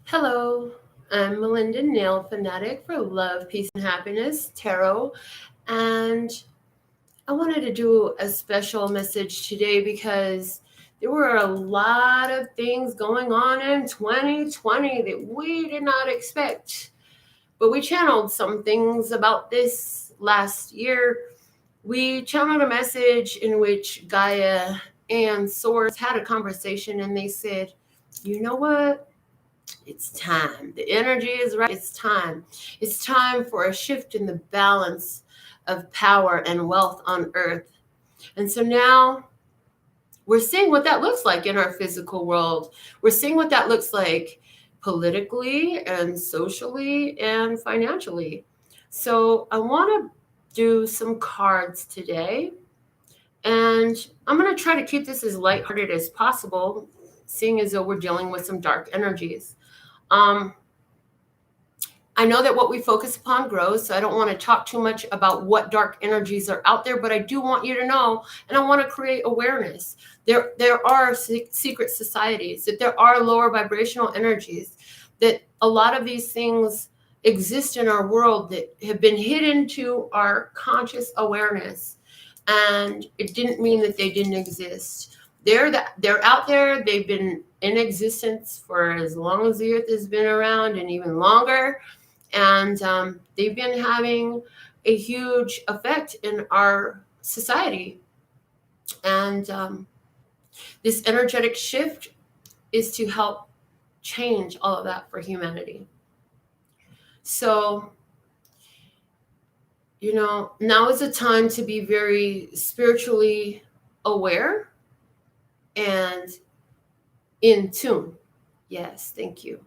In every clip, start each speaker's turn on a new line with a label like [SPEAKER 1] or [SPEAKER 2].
[SPEAKER 1] Hello, I'm Melinda NailFanatic for Love, Peace, and Happiness Tarot. And I wanted to do a special message today because there were a lot of things going on in 2020 that we did not expect. But we channeled some things about this last year. We channeled a message in which Gaia and Source had a conversation, and they said, you know what? It's time. The energy is right. It's time. It's time for a shift in the balance of power and wealth on earth. And so now we're seeing what that looks like in our physical world. We're seeing what that looks like politically and socially and financially. So I want to do some cards today. And I'm going to try to keep this as lighthearted as possible, seeing as though we're dealing with some dark energies. I know that what we focus upon grows, so I don't want to talk too much about what dark energies are out there, but I do want you to know, and I want to create awareness. There are secret societies, that there are lower vibrational energies, that a lot of these things exist in our world that have been hidden to our conscious awareness. And it didn't mean that they didn't exist. They're out there. They've been in existence for as long as the earth has been around, and even longer. And they've been having a huge effect in our society. And this energetic shift is to help change all of that for humanity. So, now is a time to be very spiritually aware and in tune. Yes, thank you.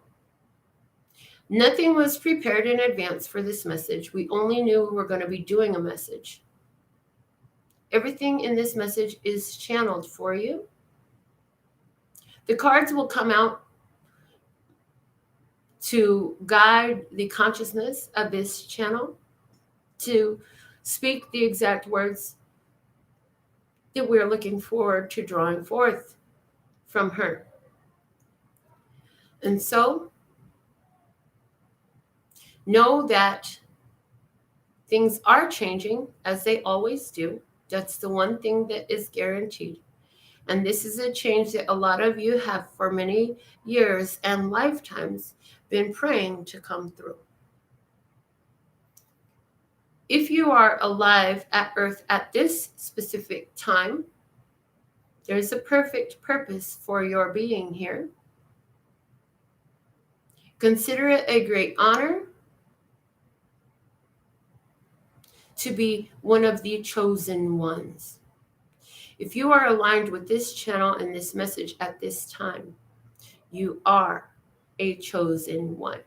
[SPEAKER 1] Nothing was prepared in advance for this message. We only knew we were going to be doing a message. Everything in this message is channeled for you. The cards will come out to guide the consciousness of this channel, to speak the exact words that we're looking forward to drawing forth from her. And so, know that things are changing as they always do. That's the one thing that is guaranteed. And this is a change that a lot of you have for many years and lifetimes been praying to come through. If you are alive at Earth at this specific time, there's a perfect purpose for your being here. Consider it a great honor to be one of the chosen ones. If you are aligned with this channel and this message at this time, you are a chosen one.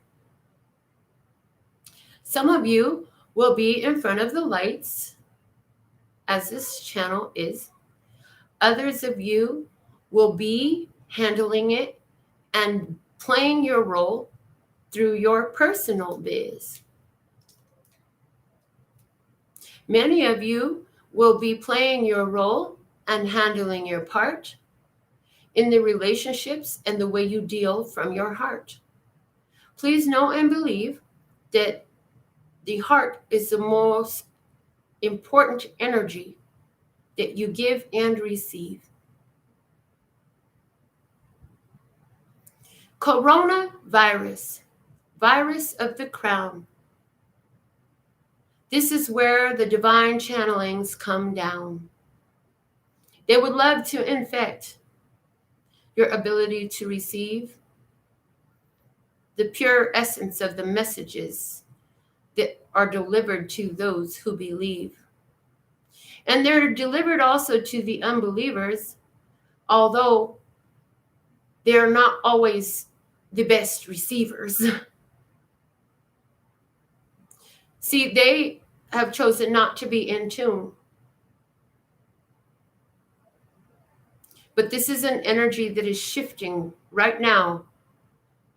[SPEAKER 1] Some of you will be in front of the lights, as this channel is. Others of you will be handling it and playing your role through your personal biz. Many of you will be playing your role and handling your part in the relationships and the way you deal from your heart. Please know and believe that the heart is the most important energy that you give and receive. Coronavirus, virus of the crown. This is where the divine channelings come down. They would love to infect your ability to receive the pure essence of the messages that are delivered to those who believe. And they're delivered also to the unbelievers, although they're not always the best receivers. See, they have chosen not to be in tune. But this is an energy that is shifting right now,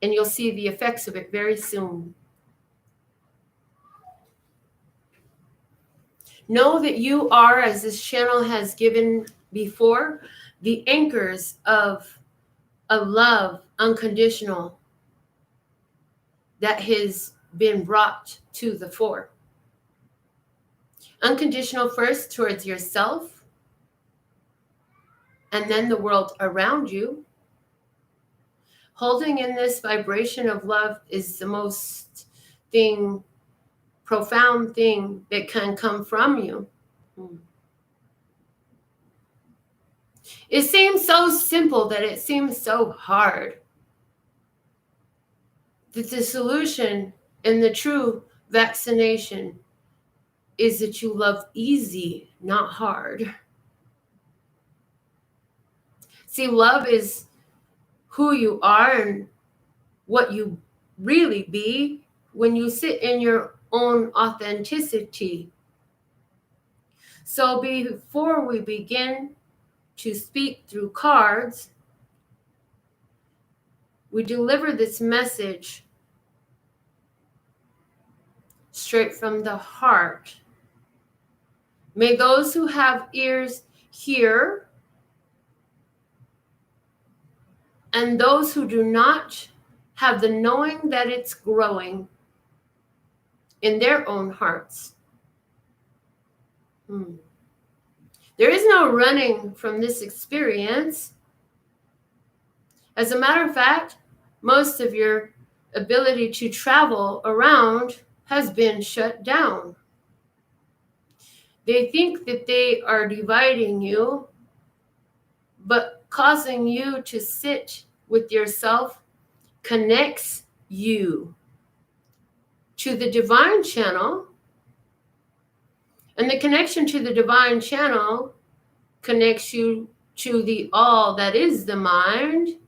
[SPEAKER 1] and you'll see the effects of it very soon. Know that you are, as this channel has given before, the anchors of a love unconditional that has been brought to the fore. Unconditional first towards yourself, and then the world around you. Holding in this vibration of love is the most profound thing that can come from you. It seems so simple that it seems so hard. That the solution and the true vaccination is that you love easy, not hard. See, love is who you are and what you really be when you sit in your own authenticity. So before we begin to speak through cards, we deliver this message straight from the heart. May those who have ears hear, and those who do not have the knowing that it's growing in their own hearts. There is no running from this experience. As a matter of fact, most of your ability to travel around has been shut down. They think that they are dividing you, but causing you to sit with yourself connects you to the divine channel. And the connection to the divine channel connects you to the all that is the mind.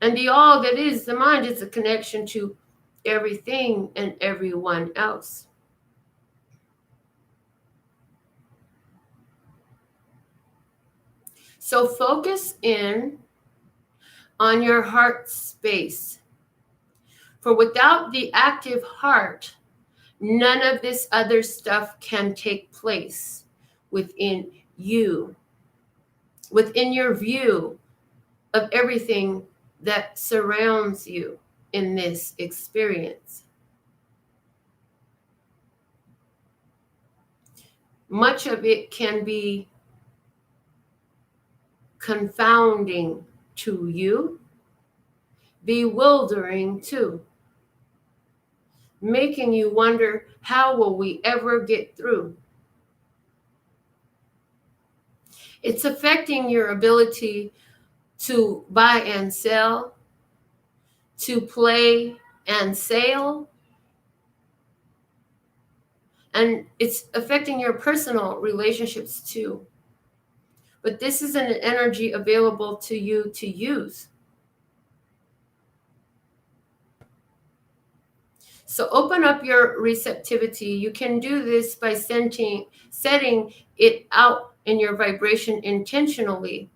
[SPEAKER 1] And the all that is the mind is a connection to everything and everyone else. So focus in on your heart space. For without the active heart, none of this other stuff can take place within you, within your view of everything that surrounds you in this experience. Much of it can be confounding to you, bewildering too, making you wonder, how will we ever get through? It's affecting your ability to buy and sell, to play and sail, and it's affecting your personal relationships too. But this is an energy available to you to use. So open up your receptivity. You can do this by setting it out in your vibration intentionally.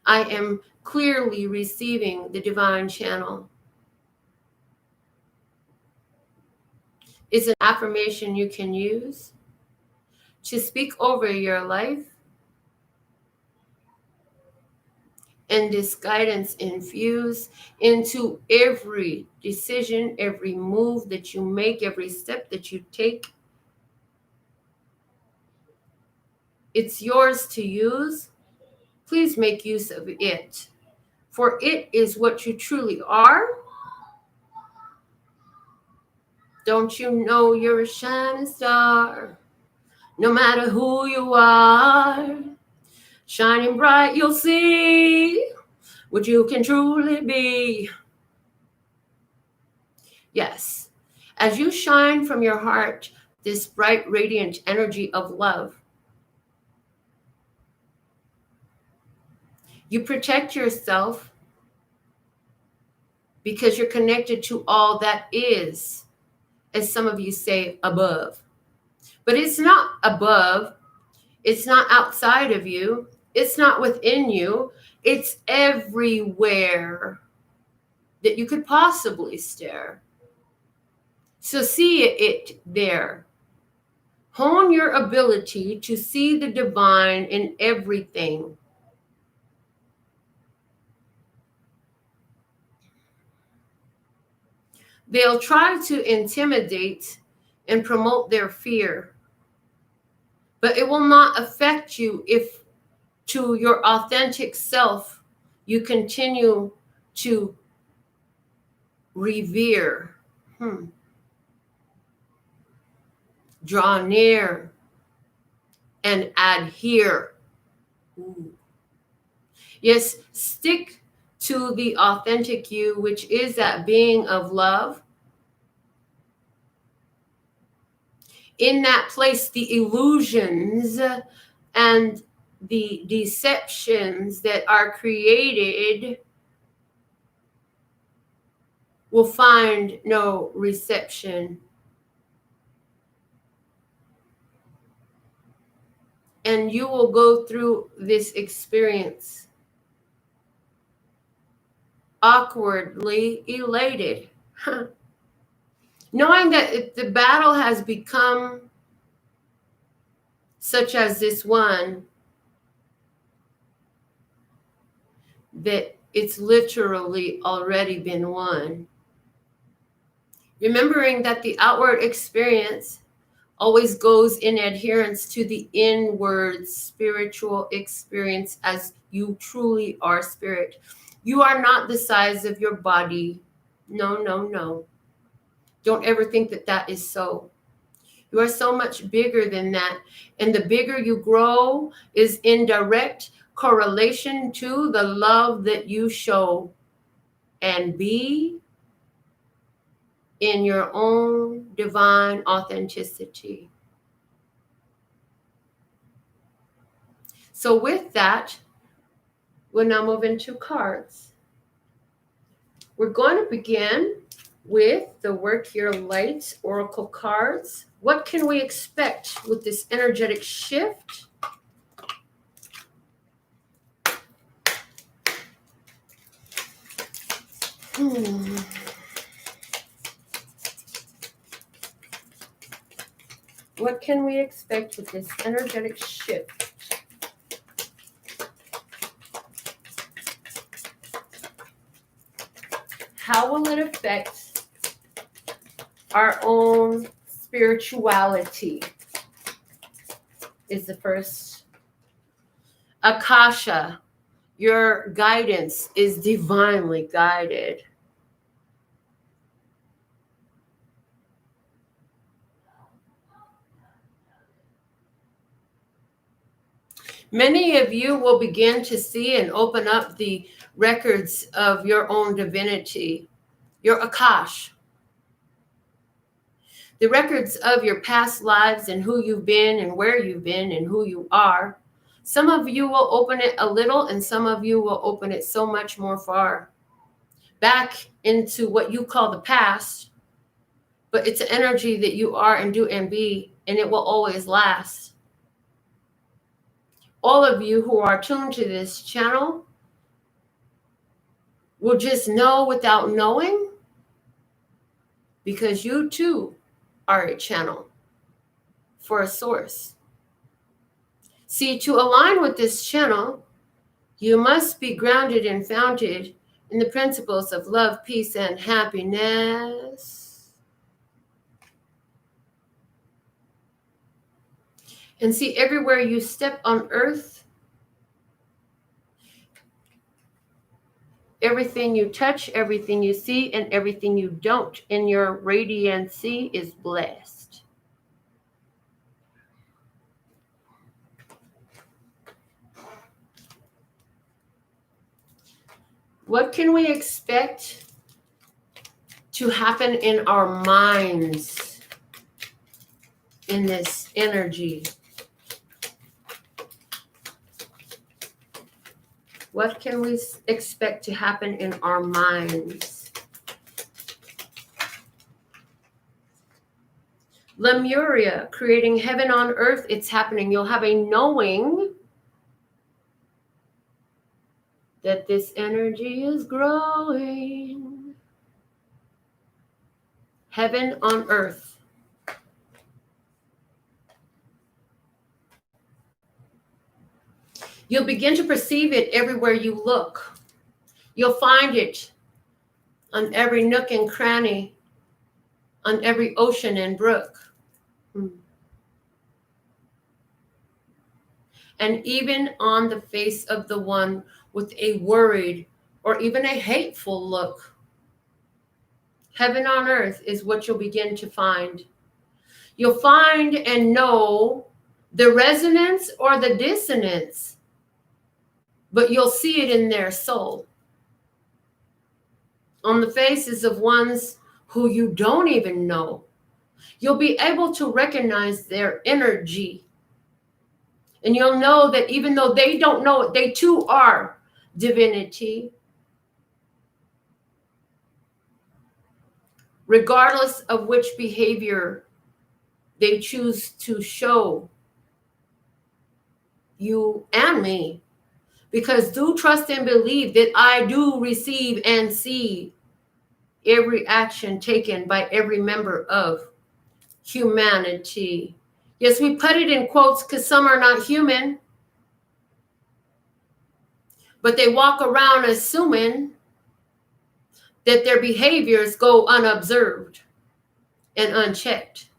[SPEAKER 1] I am clearly receiving the divine channel. It's an affirmation you can use to speak over your life, and this guidance infuse into every decision, every move that you make, every step that you take. It's yours to use. Please make use of it, for it is what you truly are. Don't you know you're a shining star? No matter who you are, shining bright, you'll see what you can truly be. Yes, as you shine from your heart, this bright, radiant energy of love, you protect yourself because you're connected to all that is, as some of you say, above. But it's not above. It's not outside of you. It's not within you. It's everywhere that you could possibly stare. So see it there. Hone your ability to see the divine in everything. They'll try to intimidate and promote their fear, but it will not affect you if to your authentic self you continue to revere, draw near, and adhere. Ooh. Yes, stick to the authentic you, which is that being of love. In that place, the illusions and the deceptions that are created will find no reception. And you will go through this experience awkwardly elated, knowing that if the battle has become such as this one, that it's literally already been won. Remembering that the outward experience always goes in adherence to the inward spiritual experience, as you truly are spirit. You are not the size of your body. No, no, no. Don't ever think that that is so. You are so much bigger than that. And the bigger you grow is in direct correlation to the love that you show and be in your own divine authenticity. So with that, we'll now move into cards. We're going to begin with the Work Your Light Oracle cards. What can we expect with this energetic shift? What can we expect with this energetic shift? How will it affect our own spirituality? Is the first. Akasha, your guidance is divinely guided. Many of you will begin to see and open up the records of your own divinity, your Akash. The records of your past lives and who you've been and where you've been and who you are. Some of you will open it a little and some of you will open it so much more far. Back into what you call the past, but it's an energy that you are and do and be, and it will always last. All of you who are tuned to this channel will just know without knowing, because you too are a channel for a source. See, to align with this channel, you must be grounded and founded in the principles of love, peace, and happiness. And see, everywhere you step on earth, everything you touch, everything you see, and everything you don't in your radiancy is blessed. What can we expect to happen in our minds in this energy? What can we expect to happen in our minds? Lemuria, creating heaven on earth, it's happening. You'll have a knowing that this energy is growing. heaven on earth. You'll begin to perceive it everywhere you look. You'll find it on every nook and cranny, on every ocean and brook. And even on the face of the one with a worried or even a hateful look. Heaven on earth is what you'll begin to find. You'll find and know the resonance or the dissonance, but you'll see it in their soul. On the faces of ones who you don't even know, you'll be able to recognize their energy. And you'll know that even though they don't know it, they too are divinity. Regardless of which behavior they choose to show you and me. Because do trust and believe that I do receive and see every action taken by every member of humanity. Yes, we put it in quotes because some are not human, but they walk around assuming that their behaviors go unobserved and unchecked.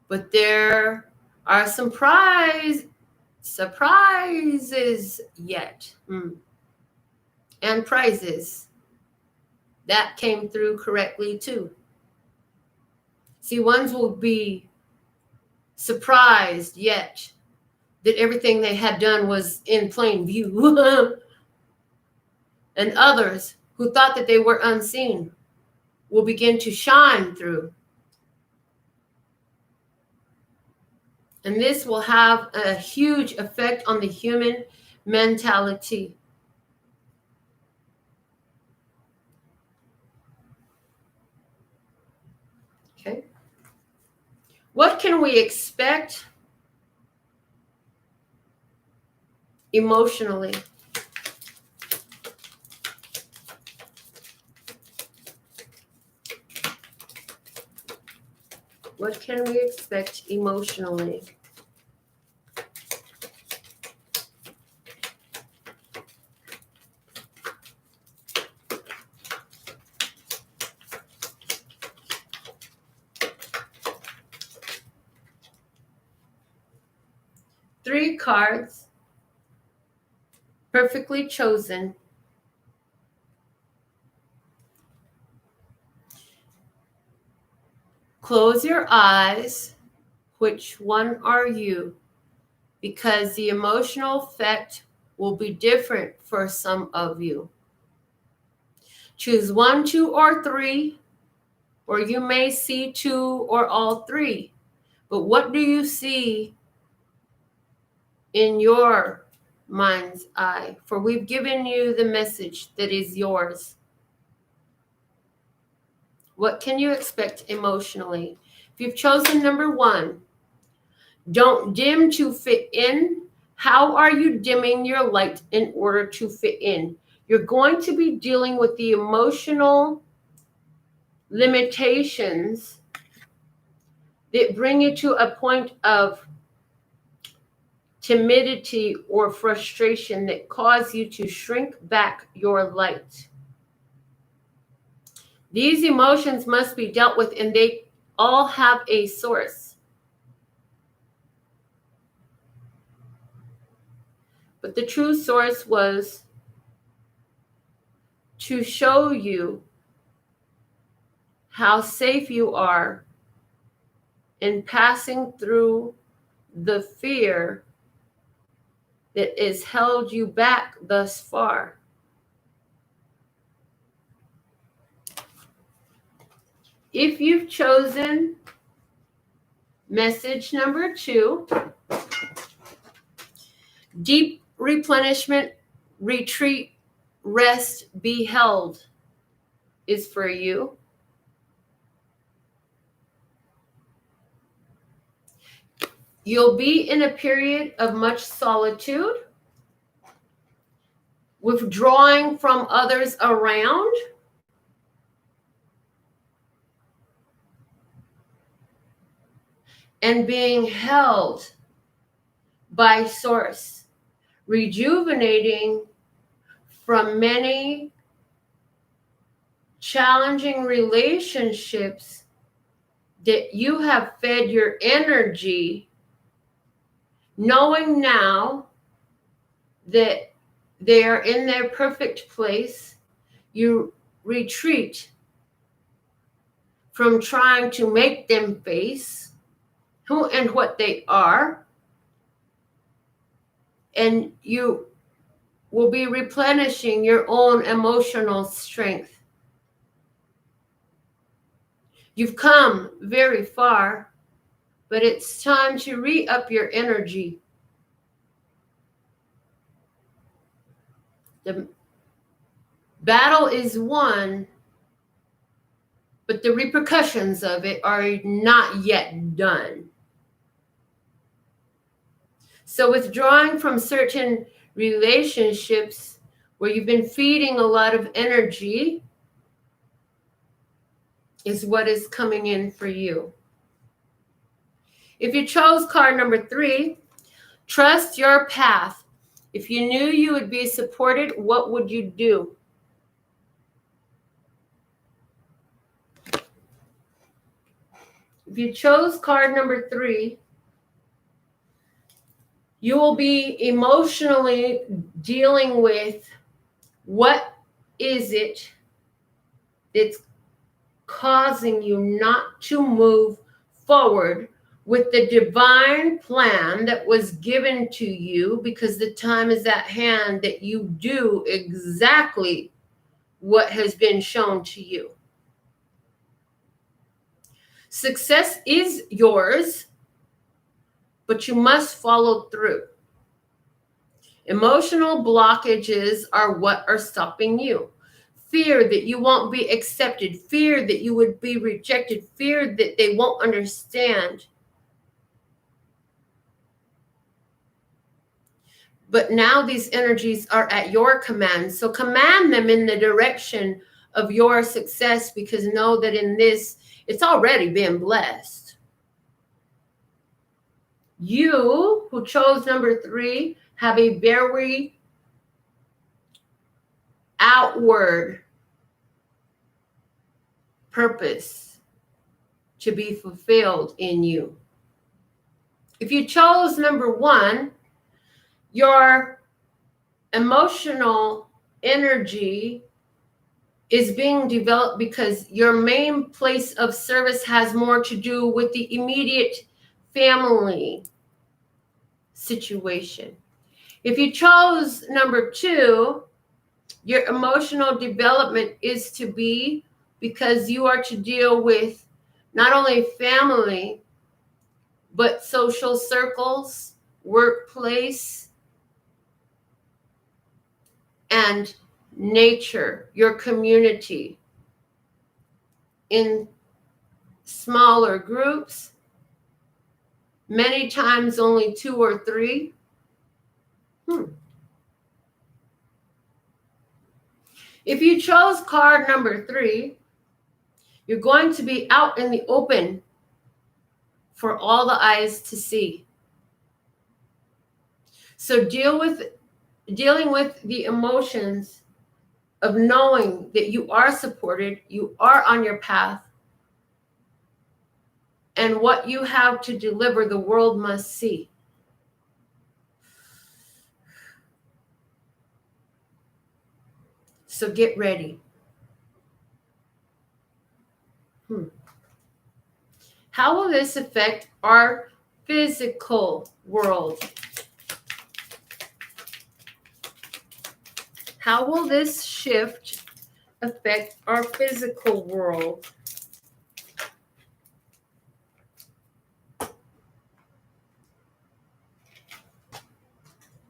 [SPEAKER 1] But there are some surprises yet. And prizes that came through correctly too. See, ones will be surprised yet that everything they had done was in plain view. And others who thought that they were unseen will begin to shine through. And this will have a huge effect on the human mentality. Okay. What can we expect emotionally? What can we expect emotionally? Three cards, perfectly chosen. Close your eyes. Which one are you? Because the emotional effect will be different for some of you. Choose 1, 2, or 3, or you may see 2 or all 3. But what do you see in your mind's eye? For we've given you the message that is yours. What can you expect emotionally? If you've chosen number 1, don't dim to fit in. How are you dimming your light in order to fit in? You're going to be dealing with the emotional limitations that bring you to a point of timidity or frustration that cause you to shrink back your light. These emotions must be dealt with, and they all have a source. But the true source was to show you how safe you are in passing through the fear that has held you back thus far. If you've chosen message number 2, deep replenishment, retreat, rest, be held is for you. You'll be in a period of much solitude, withdrawing from others around. and being held by Source, rejuvenating from many challenging relationships that you have fed your energy, knowing now that they are in their perfect place. You retreat from trying to make them face who and what they are, and you will be replenishing your own emotional strength. You've come very far, but it's time to re-up your energy. The battle is won, but the repercussions of it are not yet done. So withdrawing from certain relationships where you've been feeding a lot of energy is what is coming in for you. If you chose card number 3, trust your path. If you knew you would be supported, what would you do? If you chose card number 3, you will be emotionally dealing with what is it that's causing you not to move forward with the divine plan that was given to you, because the time is at hand that you do exactly what has been shown to you. Success is yours, but you must follow through. Emotional blockages are what are stopping you. Fear that you won't be accepted, fear that you would be rejected, fear that they won't understand. But now these energies are at your command. So command them in the direction of your success, because know that in this, it's already been blessed. You who chose number 3 have a very outward purpose to be fulfilled in you. If you chose number 1, your emotional energy is being developed because your main place of service has more to do with the immediate family situation. If you chose number 2, your emotional development is to be because you are to deal with not only family, but social circles, workplace, and nature, your community, in smaller groups, many times only 2 or 3. If you chose card number 3, you're going to be out in the open for all the eyes to see. So dealing with the emotions of knowing that you are supported, you are on your path, and what you have to deliver, the world must see. So get ready. How will this affect our physical world? How will this shift affect our physical world?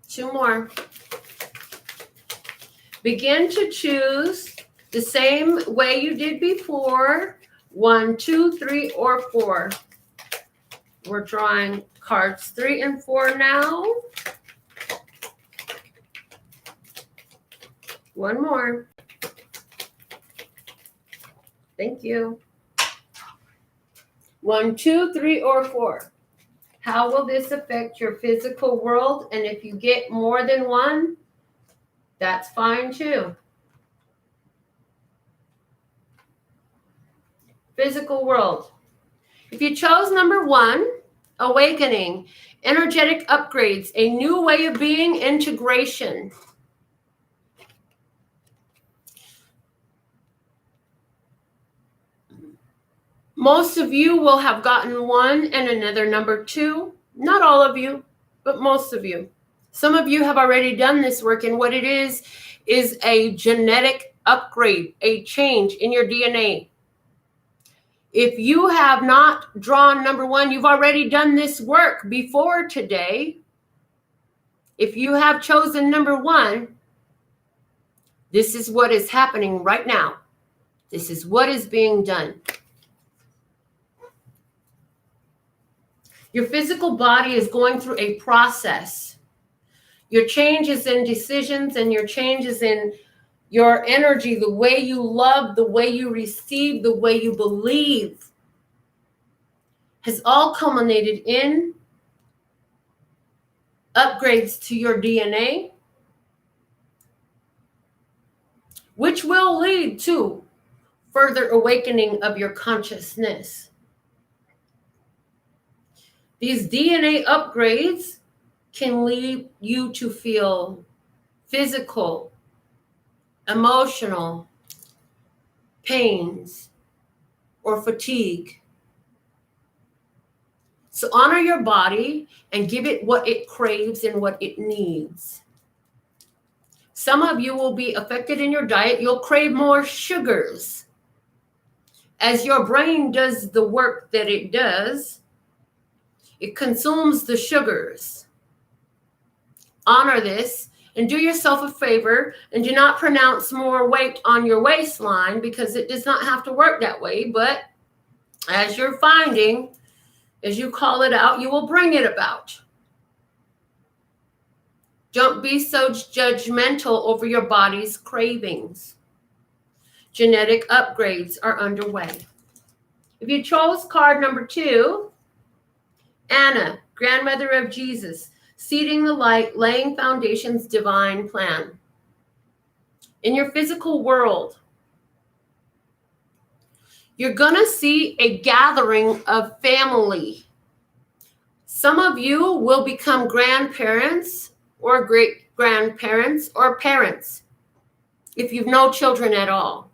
[SPEAKER 1] Two more. Begin to choose the same way you did before. 1, 2, 3, or 4. We're drawing cards 3 and 4 now. One more. Thank you. 1, 2, 3, or 4. How will this affect your physical world? And if you get more than one, that's fine too. Physical world. If you chose number 1, awakening, energetic upgrades, a new way of being, integration. Most of you will have gotten 1 and another number 2. Not all of you, but most of you. Some of you have already done this work, and what it is a genetic upgrade, a change in your DNA. If you have not drawn number 1, you've already done this work before today. If you have chosen number 1, this is what is happening right now. This is what is being done. Your physical body is going through a process. Your changes in decisions and your changes in your energy, the way you love, the way you receive, the way you believe, has all culminated in upgrades to your DNA, which will lead to further awakening of your consciousness. These DNA upgrades can lead you to feel physical, emotional pains or fatigue. So honor your body and give it what it craves and what it needs. Some of you will be affected in your diet. You'll crave more sugars. As your brain does the work that it does, it consumes the sugars. Honor this and do yourself a favor and do not pronounce more weight on your waistline, because it does not have to work that way. But as you're finding, as you call it out, you will bring it about. Don't be so judgmental over your body's cravings. Genetic upgrades are underway. If you chose card number 2, Anna, grandmother of Jesus, seeding the light, laying foundations, divine plan. In your physical world, you're going to see a gathering of family. Some of you will become grandparents or great-grandparents or parents if you've no children at all.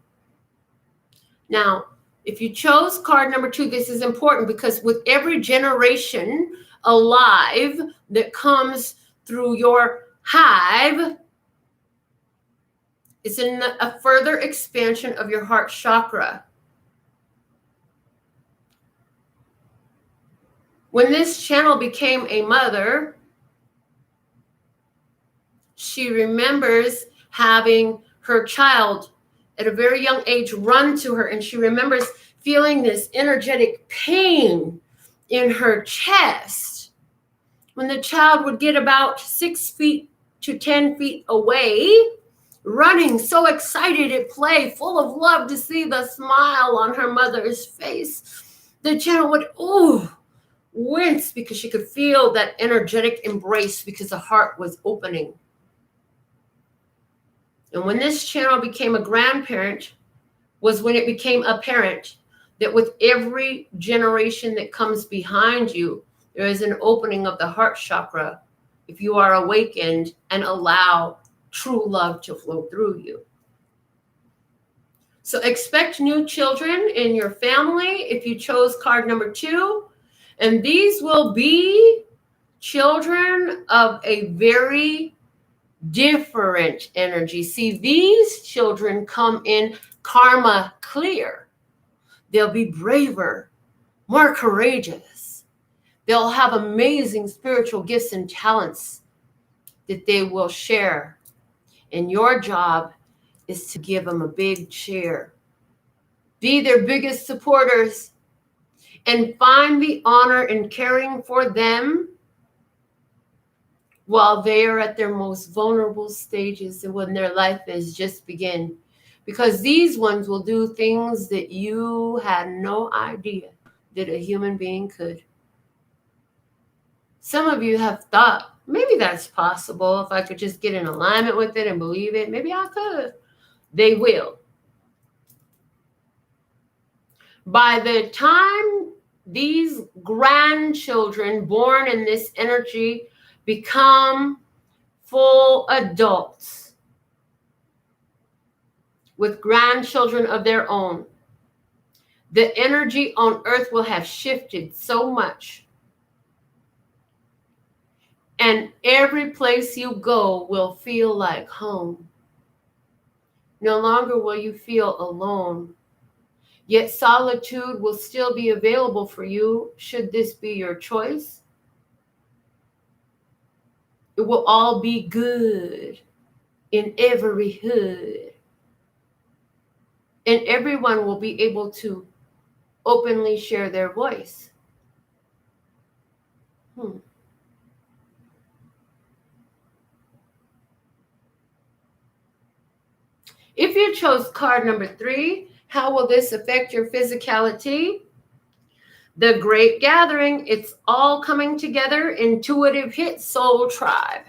[SPEAKER 1] Now, if you chose card number 2, this is important, because with every generation alive that comes through your hive, it's in a further expansion of your heart chakra. When this channel became a mother, she remembers having her child at a very young age run to her, and she remembers feeling this energetic pain in her chest when the child would get about 6 feet to 10 feet away, running so excited at play, full of love to see the smile on her mother's face. The child would wince because she could feel that energetic embrace, because the heart was opening. And when this channel became a grandparent was when it became apparent that with every generation that comes behind you, there is an opening of the heart chakra if you are awakened and allow true love to flow through you. So expect new children in your family if you chose card number 2. And these will be children of a very different energy. See, these children come in karma clear. They'll be braver, more courageous. They'll have amazing spiritual gifts and talents that they will share. And your job is to give them a big share. Be their biggest supporters and find the honor in caring for them while they are at their most vulnerable stages and when their life is just begin. Because these ones will do things that you had no idea that a human being could. Some of you have thought, maybe that's possible. If I could just get in alignment with it and believe it, maybe I could. They will. By the time these grandchildren born in this energy become full adults with grandchildren of their own, the energy on earth will have shifted so much. And every place you go will feel like home. No longer will you feel alone. Yet solitude will still be available for you should this be your choice. It will all be good in every hood. And everyone will be able to openly share their voice. If you chose card number 3, how will this affect your physicality? The Great Gathering, it's all coming together. Intuitive hit, soul tribe.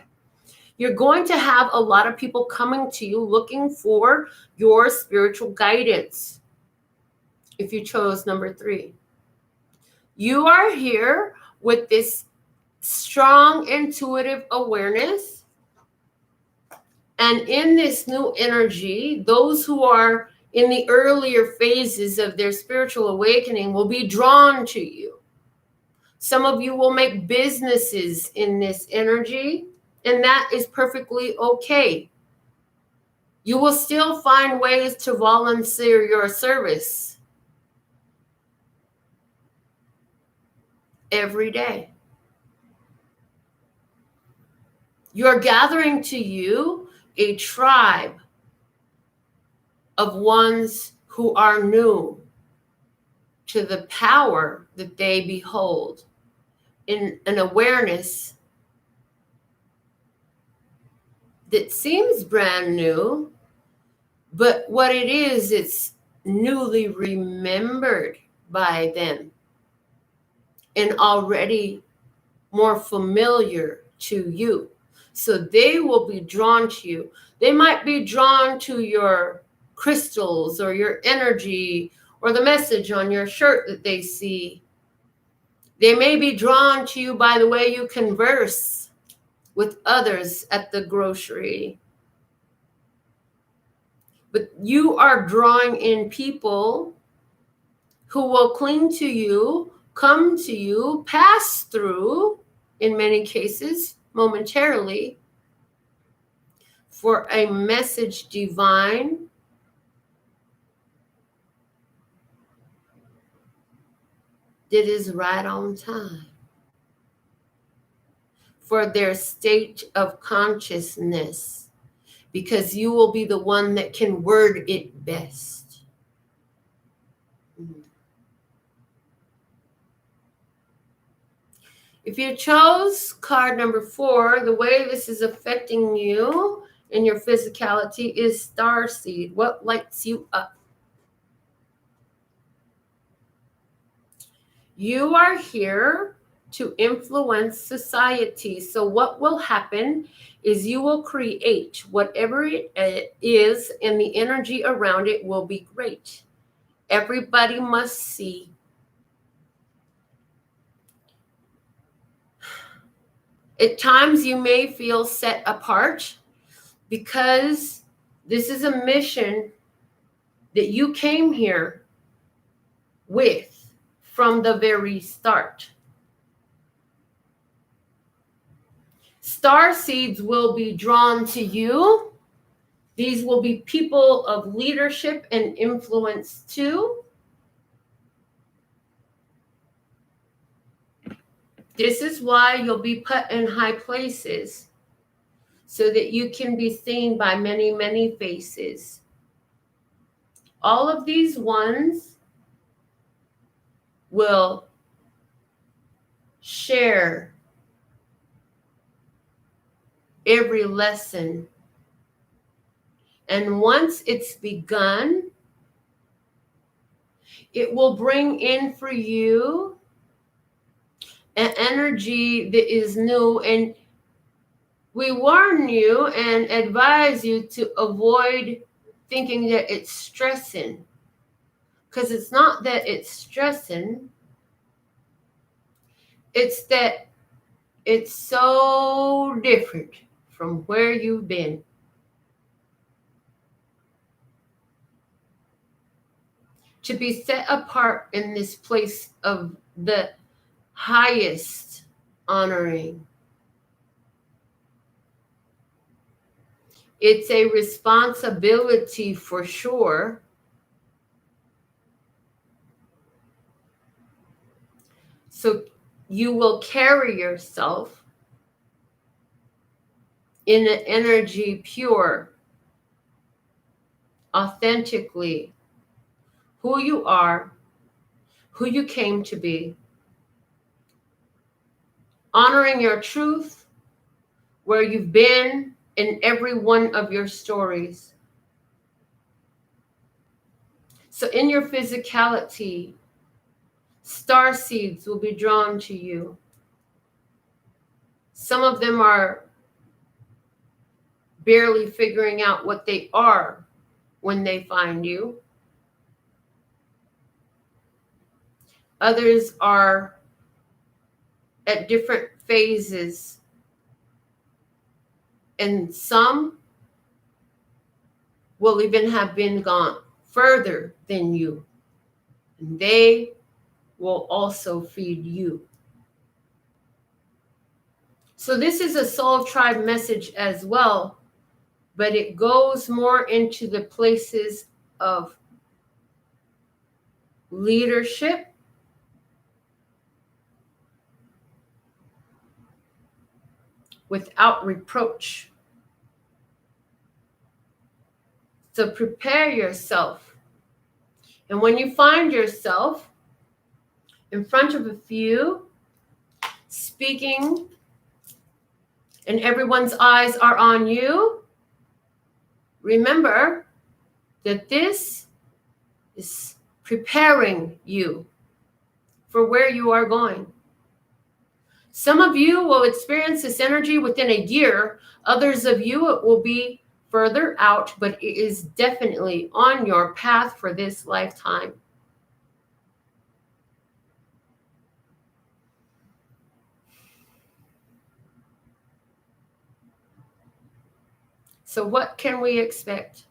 [SPEAKER 1] You're going to have a lot of people coming to you looking for your spiritual guidance. If you chose number 3, you are here with this strong intuitive awareness. And in this new energy, those who are in the earlier phases of their spiritual awakening will be drawn to you. Some of you will make businesses in this energy, and that is perfectly okay. You will still find ways to volunteer your service every day. You're gathering to you a tribe of ones who are new to the power that they behold in an awareness that seems brand new, but what it is, it's newly remembered by them and already more familiar to you. So they will be drawn to you. They might be drawn to your crystals or your energy or the message on your shirt that they see. They may be drawn to you by the way you converse with others at the grocery. But you are drawing in people who will cling to you, come to you, pass through, in many cases, momentarily, for a message divine that is right on time for their state of consciousness, because you will be the one that can word it best. If you chose card number 4, the way this is affecting you in your physicality is starseed. What lights you up? You are here to influence society. So what will happen is you will create whatever it is, and the energy around it will be great. Everybody must see. At times you may feel set apart because this is a mission that you came here with from the very start. Star seeds will be drawn to you. These will be people of leadership and influence too. This is why you'll be put in high places so that you can be seen by many, many faces. All of these ones will share every lesson. And once it's begun, it will bring in for you an energy that is new, and we warn you and advise you to avoid thinking that it's stressing, because it's not that it's stressing, it's that it's so different from where you've been. To be set apart in this place of the highest honoring. It's a responsibility for sure. So you will carry yourself in an energy pure, authentically, who you are, who you came to be, honoring your truth, where you've been in every one of your stories. So in your physicality, star seeds will be drawn to you. Some of them are barely figuring out what they are when they find you. Others are at different phases, and some will even have been gone further than you, and they will also feed you. So this is a soul tribe message as well, but it goes more into the places of leadership, without reproach. So prepare yourself. And when you find yourself in front of a few, speaking, and everyone's eyes are on you, remember that this is preparing you for where you are going. Some of you will experience this energy within a year. Others of you, it will be further out, but it is definitely on your path for this lifetime. So what can we expect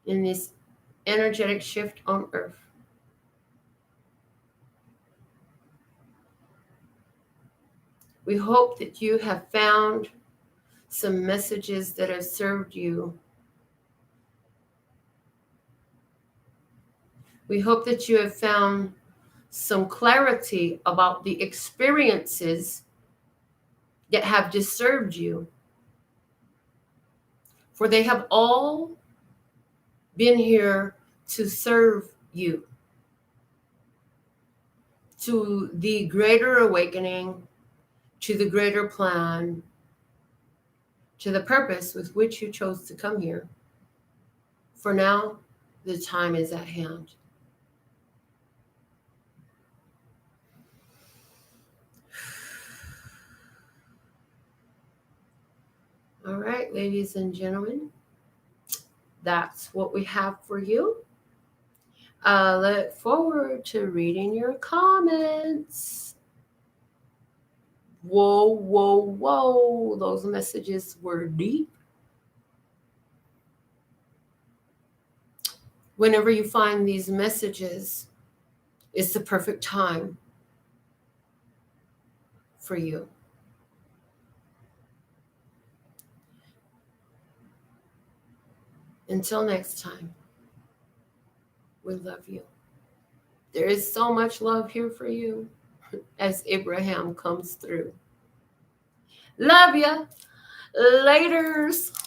[SPEAKER 1] in this energetic shift on Earth? We hope that you have found some messages that have served you. We hope that you have found some clarity about the experiences that have disturbed you. For they have all been here to serve you, to the greater awakening, to the greater plan, to the purpose with which you chose to come here. For now, the time is at hand. All right, ladies and gentlemen, that's what we have for you. I look forward to reading your comments. Whoa, whoa, whoa. Those messages were deep. Whenever you find these messages, it's the perfect time for you. Until next time, we love you. There is so much love here for you as Abraham comes through. Love ya. Laters.